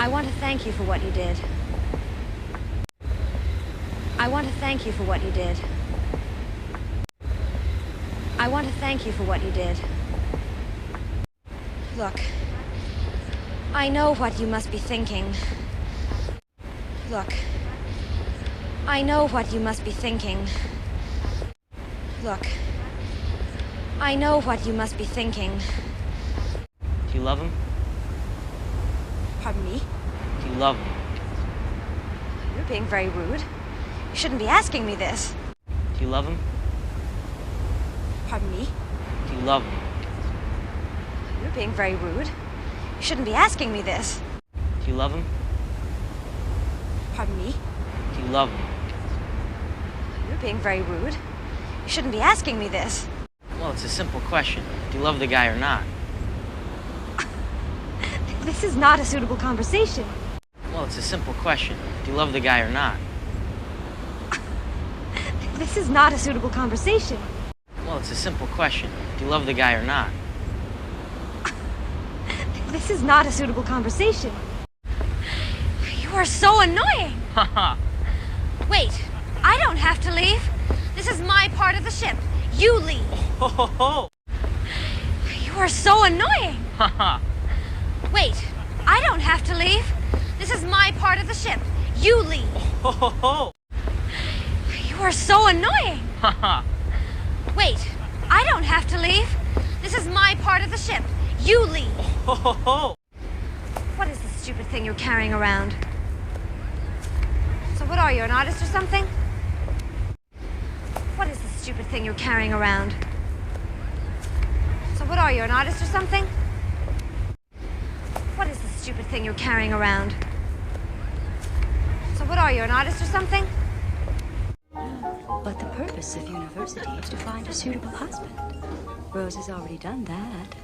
I want to thank you for what you did. I want to thank you for what you did. I want to thank you for what you did. Look, I know what you must be thinking. Look, I know what you must be thinking. Look, I know what you must be thinking. Do you love him? Pardon me? Do you love him? You're being very rude. You shouldn't be asking me this. Do you love him? Pardon me? Do you love him? You're being very rude. You shouldn't be asking me this. Do you love him? Pardon me? Do you love him? You're being very rude. You shouldn't be asking me this. Well, it's a simple question. Do you love the guy or not? This is not a suitable conversation. Well, it's a simple question. Do you love the guy or not? This is not a suitable conversation. Well, it's a simple question. Do you love the guy or not? This is not a suitable conversation. You are so annoying. Haha. Wait, I don't have to leave. This is my part of the ship. You leave. Ho ho ho. You are so annoying. Haha. Wait, I don't have to leave. This is my part of the ship. You leave. Ho ho ho. You are so annoying. Haha. Wait, I don't have to leave. This is my part of the ship. You leave. Ho ho ho. What is this stupid thing you're carrying around? So what are you, an artist or something? What is this stupid thing you're carrying around? So what are you, an artist or something? What is this stupid thing you're carrying around? So what are you, an artist or something? But the purpose of university is to find a suitable husband. Rose has already done that.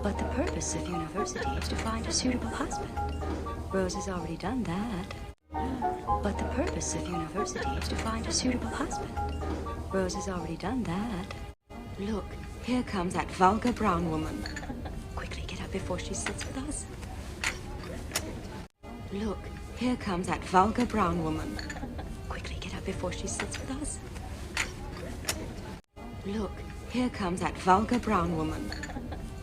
But the purpose of university is to find a suitable husband. Rose has already done that. But the purpose of university is to find a suitable husband. Rose has already done that. Look, here comes that vulgar brown woman. Quickly get up before she sits with us. Look, here comes that vulgar brown woman. Quickly get up before she sits with us. Look, here comes that vulgar brown woman.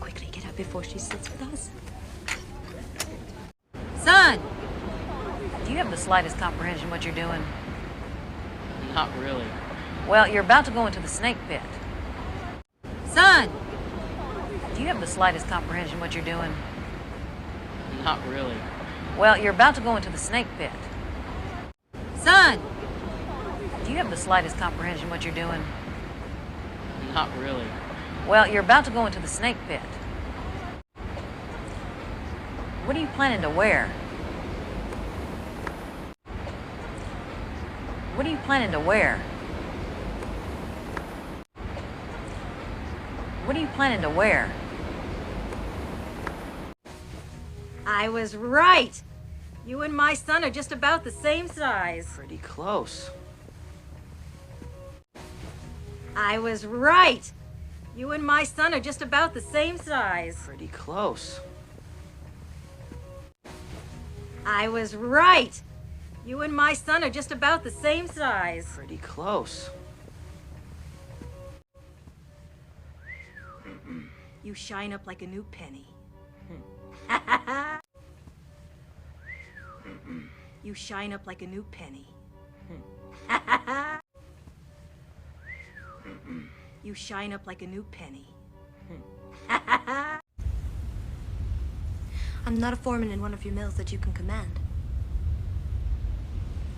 Quickly get up before she sits with us. Son! Do you have the slightest comprehension what you're doing? Not really. Well, you're about to go into the snake pit. Son! Do you have the slightest comprehension what you're doing? Not really. Well, you're about to go into the snake pit. Son! Do you have the slightest comprehension what you're doing? Not really. Well, you're about to go into the snake pit. What are you planning to wear? What are you planning to wear? What are you planning to wear? I was right. You and my son are just about the same size. Pretty close. I was right. You and my son are just about the same size. Pretty close. I was right. You and my son are just about the same size. Pretty close. You shine up like a new penny. You shine up like a new penny. You shine up like a new penny. I'm not a foreman in one of your mills that you can command.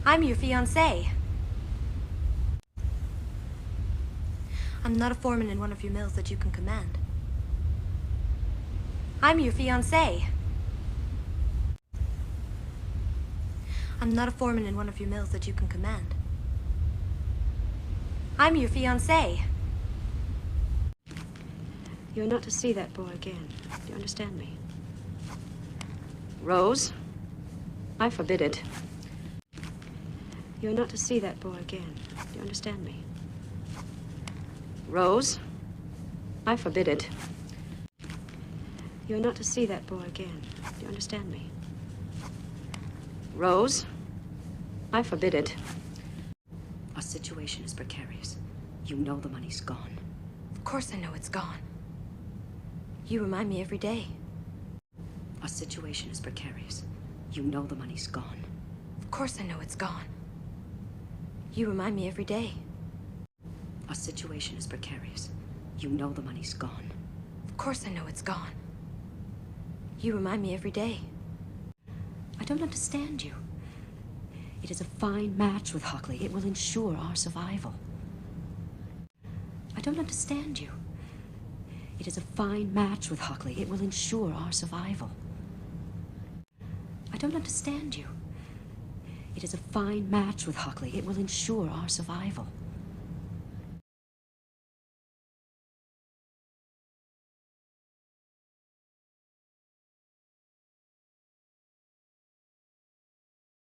I'm your fiancé. I'm not a foreman in one of your mills that you can command. I'm your fiancé. I'm not a foreman in one of your mills that you can command. I'm your fiancé. You're not to see that boy again. Do you understand me? Rose, I forbid it. You're not to see that boy again. Do you understand me? Rose, I forbid it. You're not to see that boy again. Do you understand me? Rose, I forbid it. Our situation is precarious. You know the money's gone. Of course I know it's gone. You remind me every day. Our situation is precarious. You know the money's gone. Of course I know it's gone. You remind me every day. Our situation is precarious. You know the money's gone. Of course I know it's gone. You remind me every day. I don't understand you. It is a fine match with Hockley. It will ensure our survival. I don't understand you. It is a fine match with Hockley. It will ensure our survival. I don't understand you. It is a fine match with Hockley. It will ensure our survival.